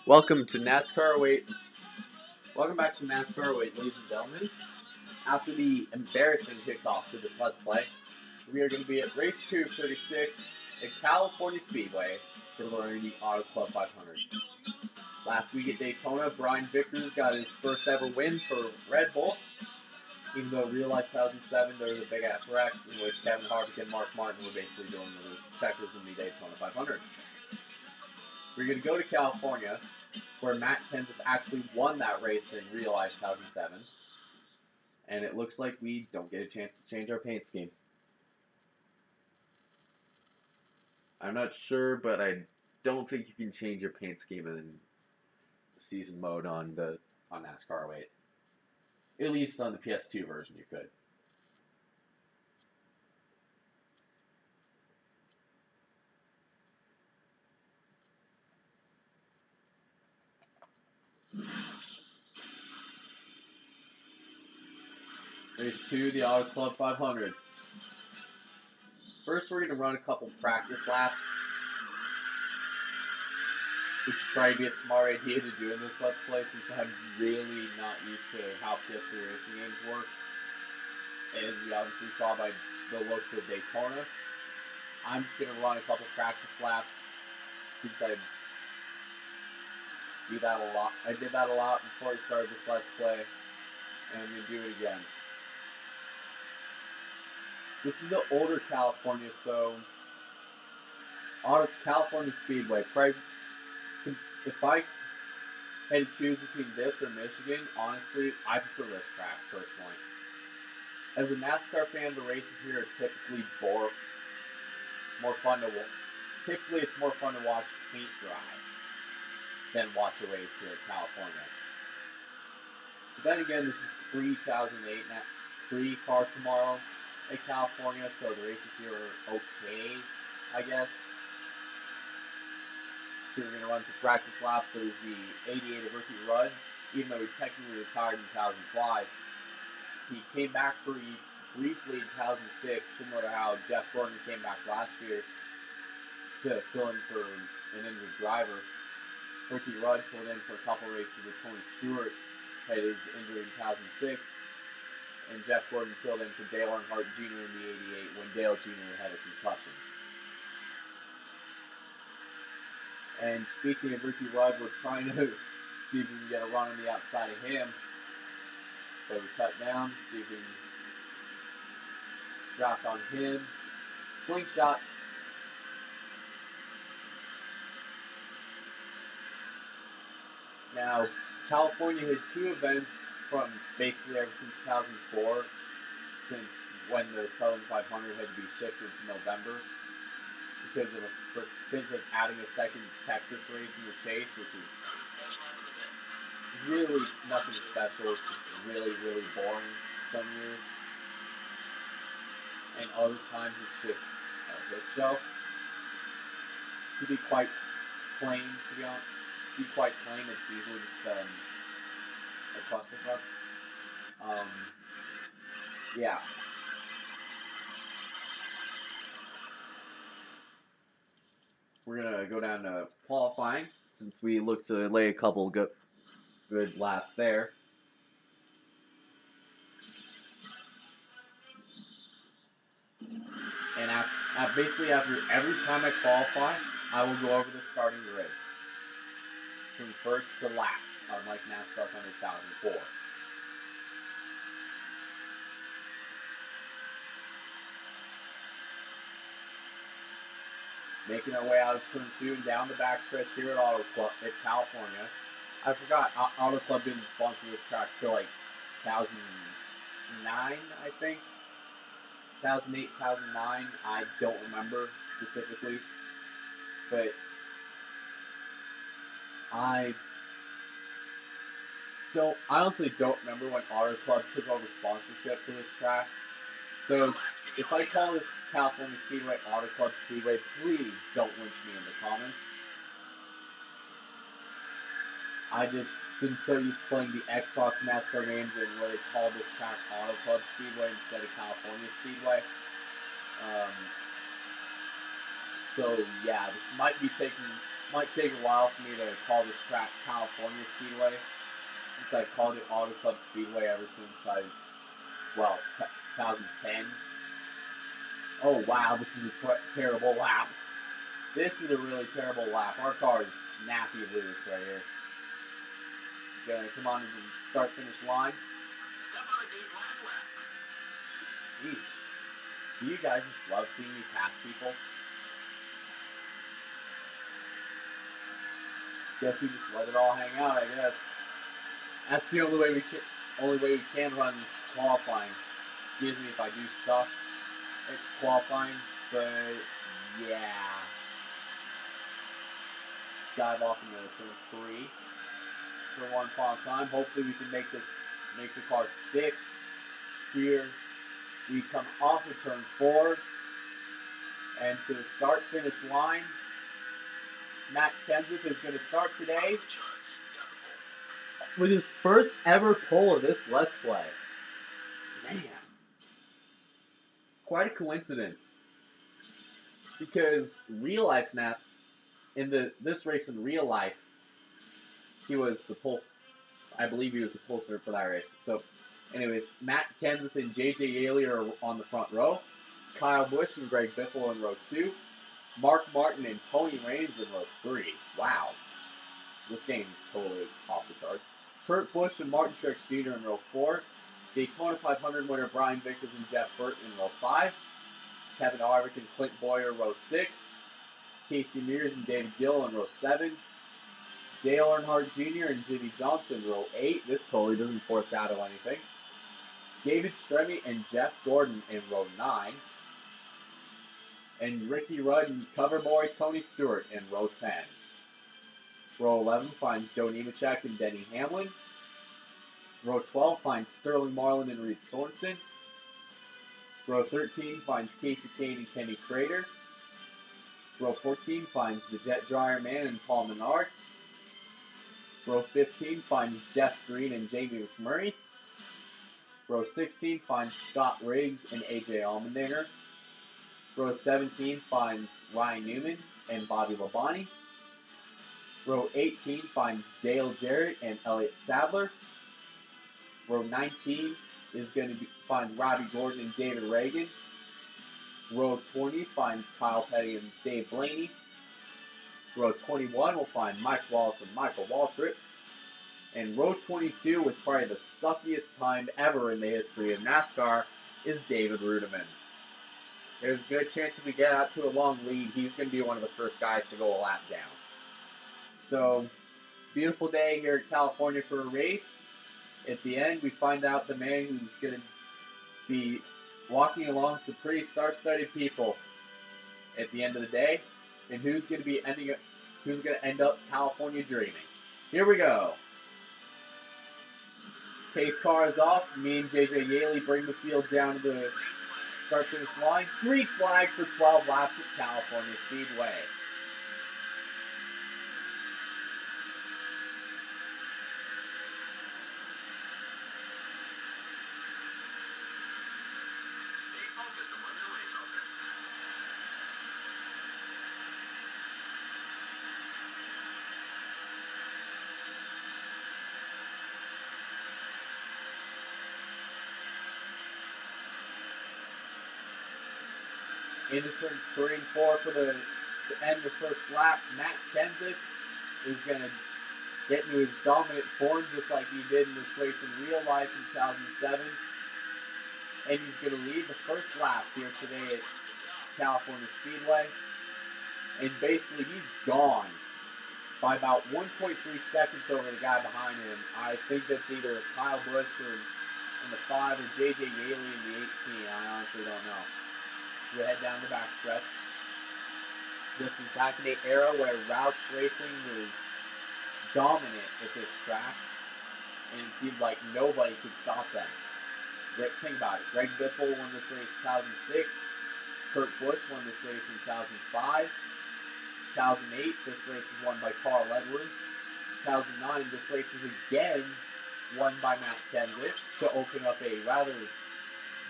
Welcome to NASCAR 08. Welcome back to NASCAR 08, ladies and gentlemen. After the embarrassing kickoff to this Let's Play, we are going to be at race 236 at California Speedway for learning the Auto Club 500. Last week at Daytona, Brian Vickers got his first ever win for Red Bull, even though real life 2007 there was a big ass wreck in which Kevin Harvick and Mark Martin were basically doing the checkers in the Daytona 500. We're going to go to California, where Matt Kenseth actually won that race in real life 2007. And it looks like we don't get a chance to change our paint scheme. I'm not sure, but I don't think you can change your paint scheme in season mode on NASCAR 08. At least on the PS2 version you could. Race 2, the Auto Club 500. First, we're going to run a couple practice laps, which would probably be a smart idea to do in this Let's Play since I'm really not used to how PS3 racing games work. As you obviously saw by the looks of Daytona, I'm just going to run a couple practice laps since I do that a lot. I did that a lot before I started this Let's Play, and I'm going to do it again. This is the older California, so California Speedway. Probably, if I had to choose between this or Michigan, honestly, I prefer this track personally. As a NASCAR fan, the races here are typically more fun to watch. Typically, it's more fun to watch paint dry than watch a race here at California. But then again, this is pre-2008, pre-Car Tomorrow at California, so the races here are okay, I guess. So we're going to run some practice laps. There's the 88 of Ricky Rudd, even though he technically retired in 2005. He came back briefly in 2006, similar to how Jeff Gordon came back last year to fill in for an injured driver. Ricky Rudd filled in for a couple races with Tony Stewart, had his injury in 2006, and Jeff Gordon filled in for Dale Earnhardt Jr. in the 88 when Dale Jr. had a concussion. And speaking of Ricky Rudd, we're trying to see if we can get a run on the outside of him. But we cut down, see if we can draft on him. Slingshot. Now, California had two events from basically ever since 2004, since when the Southern 500 had to be shifted to November because of adding a second Texas race in the chase, which is really nothing special. It's just really, really boring some years. And other times it's just a shit show. To be quite plain, it's usually just a clusterfuck. Yeah. We're gonna go down to qualifying since we look to lay a couple good laps there. And basically after every time I qualify, I will go over the starting grid from first to last, unlike NASCAR Thunder 2004. Making our way out of turn 2 and down the backstretch here at Auto Club at California. I forgot Auto Club didn't sponsor this track till like 2009, I think. 2008, 2009, I don't remember specifically, but I honestly don't remember when Auto Club took over sponsorship for this track. So if I call this California Speedway Auto Club Speedway, please don't lynch me in the comments. I just been so used to playing the Xbox NASCAR games and where they call this track Auto Club Speedway instead of California Speedway. So yeah, this might be taking Might take a while for me to call this track California Speedway, since I've called it Auto Club Speedway ever since 2010. Oh wow, this is a terrible lap. This is a really terrible lap. Our car is snappy loose right here. Gonna come on to the start finish line. Jeez. Do you guys just love seeing me pass people? Guess we just let it all hang out, I guess. That's the only way we can run qualifying. Excuse me if I do suck at qualifying, but yeah. Dive off into turn 3 for one final time. Hopefully we can make the car stick. Here we come off of turn 4 and to the start finish line. Matt Kenseth is going to start today with his first ever pole of this Let's Play. Man, quite a coincidence. Because real life Matt, in this race in real life, he was the pole. I believe he was the pole sitter for that race. So, anyways, Matt Kenseth and JJ Yaley are on the front row. Kyle Busch and Greg Biffle in row 2. Mark Martin and Tony Raines in row 3. Wow. This game is totally off the charts. Kurt Busch and Martin Truex Jr. in row 4. Daytona 500 winner Brian Vickers and Jeff Burton in row 5. Kevin Harvick and Clint Boyer in row 6. Casey Mears and David Gill in row 7. Dale Earnhardt Jr. and Jimmy Johnson in row 8. This totally doesn't foreshadow anything. David Stremme and Jeff Gordon in row 9. And Ricky Rudd and Coverboy Tony Stewart in row 10. Row 11 finds Joe Nemechek and Denny Hamlin. Row 12 finds Sterling Marlin and Reed Sorensen. Row 13 finds Casey Kane and Kenny Schrader. Row 14 finds the Jet Dryer Man and Paul Menard. Row 15 finds Jeff Green and Jamie McMurray. Row 16 finds Scott Riggs and AJ Allmendinger. Row 17 finds Ryan Newman and Bobby Labonte. Row 18 finds Dale Jarrett and Elliott Sadler. Row 19 is finds Robbie Gordon and David Reagan. Row 20 finds Kyle Petty and Dave Blaney. Row 21 will find Mike Wallace and Michael Waltrip. And row 22, with probably the suckiest time ever in the history of NASCAR, is David Rudiman. There's a good chance if we get out to a long lead, he's going to be one of the first guys to go a lap down. So, beautiful day here in California for a race. At the end, we find out the man who's going to be walking along some pretty star-studded people at the end of the day, and who's going to end up California dreaming. Here we go. Pace car is off. Me and JJ Yaley bring the field down to the start-finish line. Green flag for 12 laps at California Speedway. Into turns 3 and 4 to end the first lap. Matt Kenseth is going to get into his dominant form just like he did in this race in real life in 2007. And he's going to lead the first lap here today at California Speedway. And basically he's gone by about 1.3 seconds over the guy behind him. I think that's either Kyle Busch in the 5 or JJ Yaley in the 18. I honestly don't know. We head down the backstretch. This was back in the era where Roush Racing was dominant at this track, and it seemed like nobody could stop them. Think about it. Greg Biffle won this race in 2006. Kurt Busch won this race in 2005. 2008, this race was won by Carl Edwards. 2009, this race was again won by Matt Kenseth to open up a rather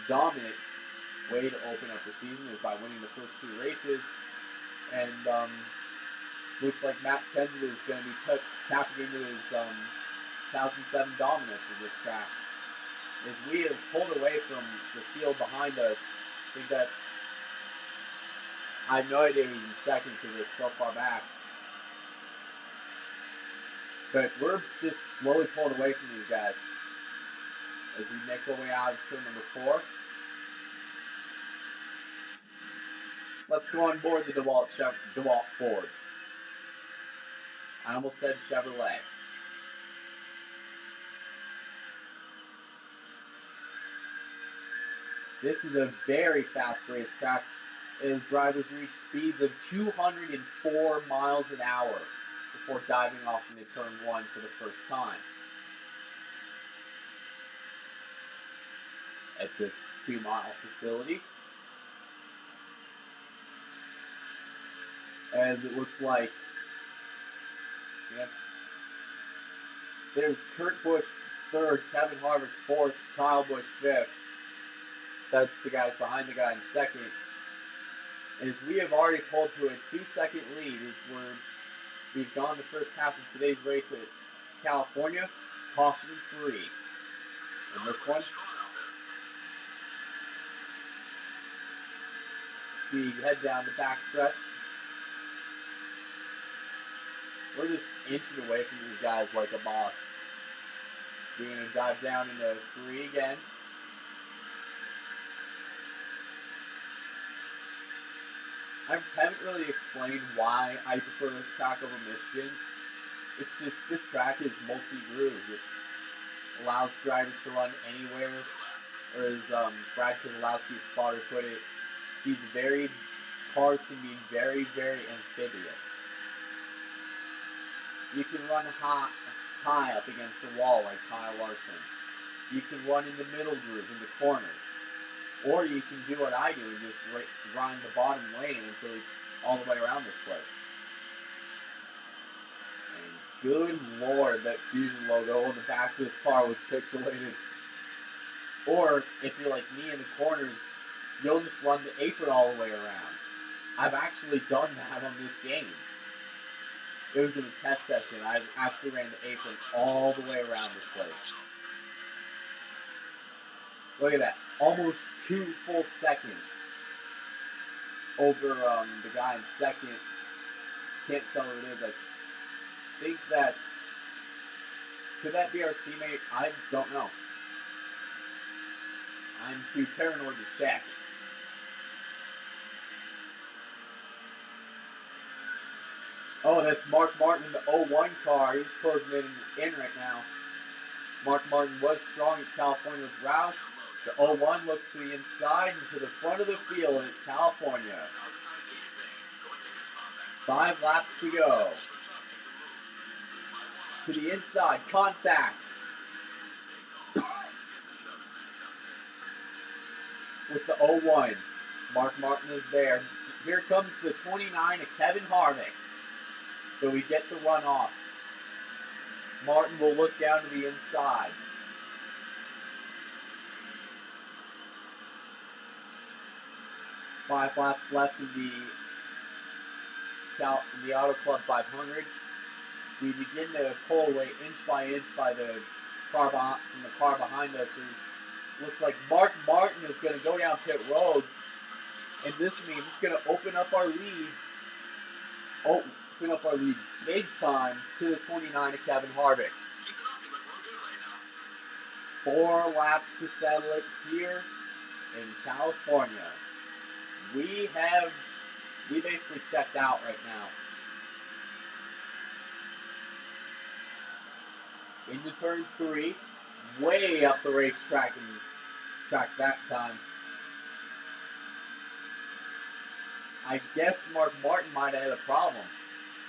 dominant way to open up the season is by winning the first 2 races. And Looks like Matt Kenseth is going to be tapping into his 2007 dominance in this track. As we have pulled away from the field behind us, I think that's... I have no idea who's in second because they're so far back. But we're just slowly pulling away from these guys as we make our way out of turn number 4. Let's go on board the DeWalt Ford. I almost said Chevrolet. This is a very fast racetrack as drivers reach speeds of 204 miles an hour before diving off into turn 1 for the first time. At this 2-mile facility. As it looks like, there's Kurt Busch 3rd, Kevin Harvick 4th, Kyle Busch 5th. That's the guys behind the guy in 2nd. As we have already pulled to a 2-second lead as we've gone the first half of today's race at California, caution free. In this one, we head down the back stretch. We're just inching away from these guys like a boss. We're going to dive down into 3 again. I haven't really explained why I prefer this track over Michigan. It's just, this track is multi-groove. It allows drivers to run anywhere, or as Brad Keselowski's spotter put it, cars can be very, very amphibious. You can run high up against the wall like Kyle Larson. You can run in the middle groove in the corners. Or you can do what I do and just run the bottom lane until all the way around this place. And good lord, that Fusion logo on the back of this car looks pixelated. Or, if you're like me in the corners, you'll just run the apron all the way around. I've actually done that on this game. It was in a test session. I actually ran the apron all the way around this place. Look at that. Almost 2 full seconds over the guy in 2nd. Can't tell who it is. I think that's... Could that be our teammate? I don't know. I'm too paranoid to check. Oh, that's Mark Martin in the 01 car. He's closing in right now. Mark Martin was strong at California with Roush. The 01 looks to the inside and to the front of the field at California. 5 laps to go. To the inside, contact. With the 01. Mark Martin is there. Here comes the 29 of Kevin Harvick. But we get the run off. Martin will look down to the inside. Five laps left in the Auto Club 500. We begin to pull away inch by inch by the car from the car behind us. Looks like Mark Martin is going to go down pit road, and this means it's going to open up our lead. Open up our lead big time to the 29 of Kevin Harvick. 4 laps to settle it here in California. We basically checked out right now. Into turn 3, way up the racetrack and track that time. I guess Mark Martin might have had a problem.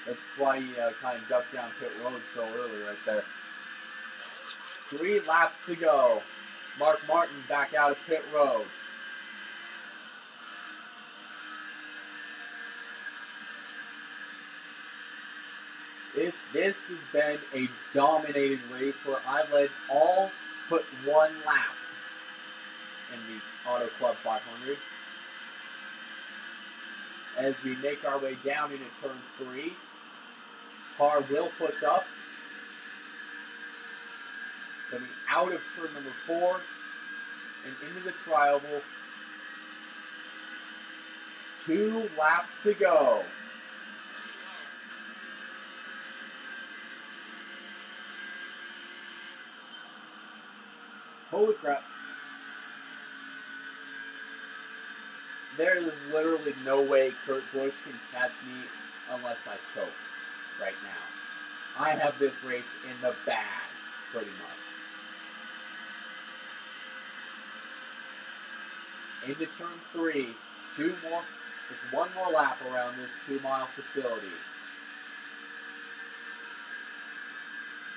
That's why he kind of ducked down pit road so early right there. 3 laps to go. Mark Martin back out of pit road. This has been a dominated race where I led all but 1 lap in the Auto Club 500. As we make our way down into turn 3, Car will push up. Coming out of turn number 4 and into the trioval. 2 laps to go. Holy crap. There is literally no way Kurt Busch can catch me unless I choke right now. I have this race in the bag, pretty much. Into turn 3, 2 more, with 1 more lap around this 2-mile facility.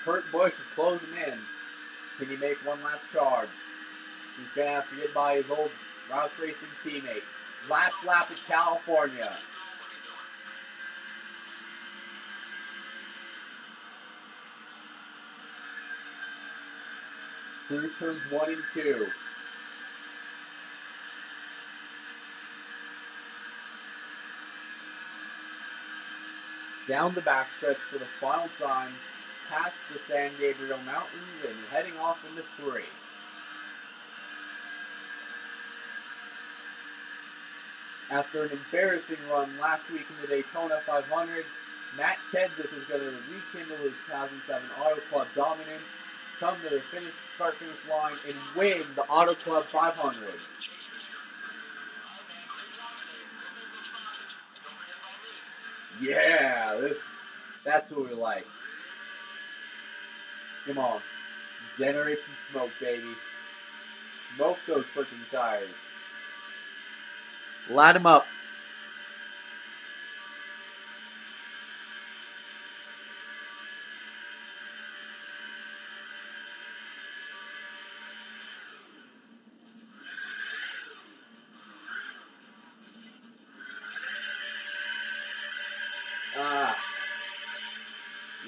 Kurt Busch is closing in. Can he make one last charge? He's going to have to get by his old Roush Racing teammate. Last lap at California. Through turns 1 and 2. Down the backstretch for the final time, past the San Gabriel Mountains and heading off into 3. After an embarrassing run last week in the Daytona 500, Matt Kenseth is going to rekindle his 2007 Auto Club dominance, come to the start-finish line, and win the Auto Club 500. Yeah, that's what we like. Come on, generate some smoke, baby. Smoke those freaking tires. Light them up.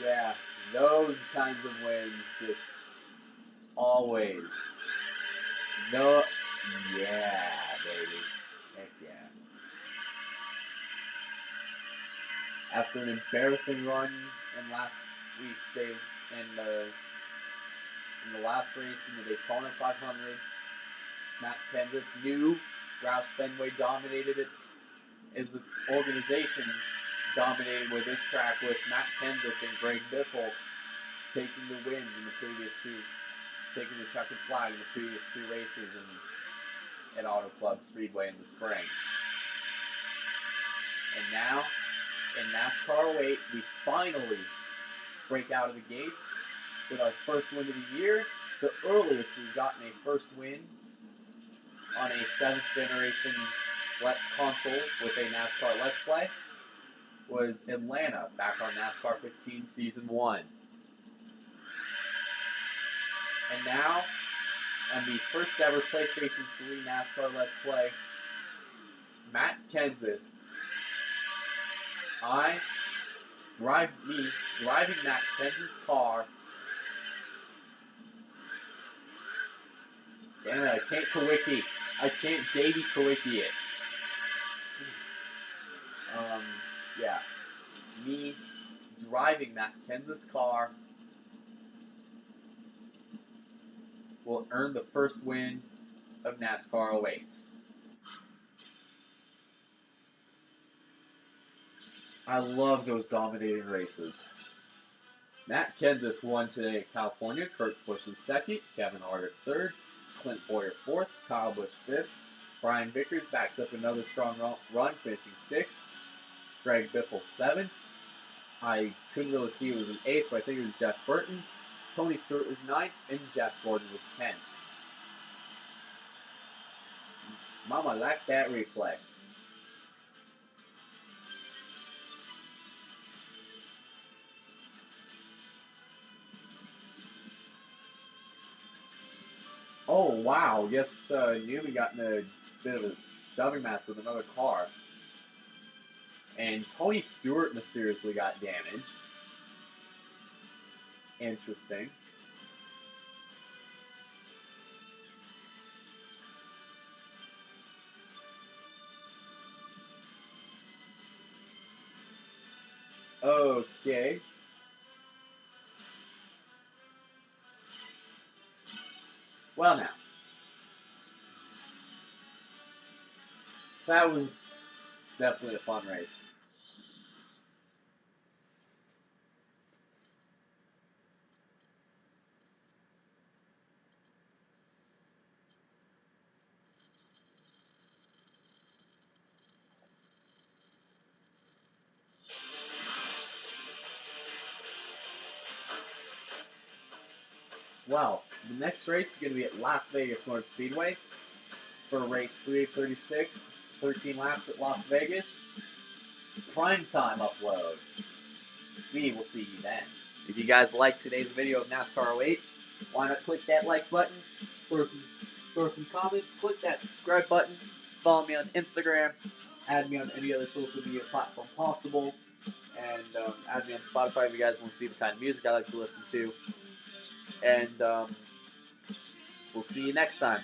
Yeah, those kinds of wins just always. No, yeah, baby. Heck yeah. After an embarrassing run in last week's day in the last race in the Daytona 500, Matt Kenseth knew Roush Fenway dominated it as its organization dominated with this track, with Matt Kenseth and Greg Biffle taking the wins in the previous 2, taking the checkered flag in the previous 2 races at Auto Club Speedway in the spring. And now, in NASCAR 08, we finally break out of the gates with our first win of the year. The earliest we've gotten a first win on a 7th generation console with a NASCAR Let's Play was Atlanta, back on NASCAR 15 Season 1. And now, on the first ever PlayStation 3 NASCAR Let's Play, Matt Kenseth, driving Matt Kenseth's car. Damn it, I can't Kawicki. I can't Davey Kawicki it. Yeah. Me driving Matt Kenseth's car will earn the first win of NASCAR 08. I love those dominating races. Matt Kenseth won today at California. Kurt Busch in 2nd, Kevin Harvick 3rd, Clint Bowyer 4th, Kyle Busch 5th. Brian Vickers backs up another strong run, finishing 6th. Greg Biffle 7th. I couldn't really see it was an 8th, but I think it was Jeff Burton. Tony Stewart was 9th, and Jeff Gordon was 10th. Mama liked that replay. Oh, wow. Yes, Newman got in a bit of a shoving match with another car. And Tony Stewart mysteriously got damaged. Interesting. Okay. Well, now, that was definitely a fun race. Well, the next race is going to be at Las Vegas Motor Speedway for race 336, 13 laps at Las Vegas. Prime time upload. We will see you then. If you guys liked today's video of NASCAR 08, why not click that like button, throw some comments, click that subscribe button, follow me on Instagram, add me on any other social media platform possible, and add me on Spotify if you guys want to see the kind of music I like to listen to. And we'll see you next time.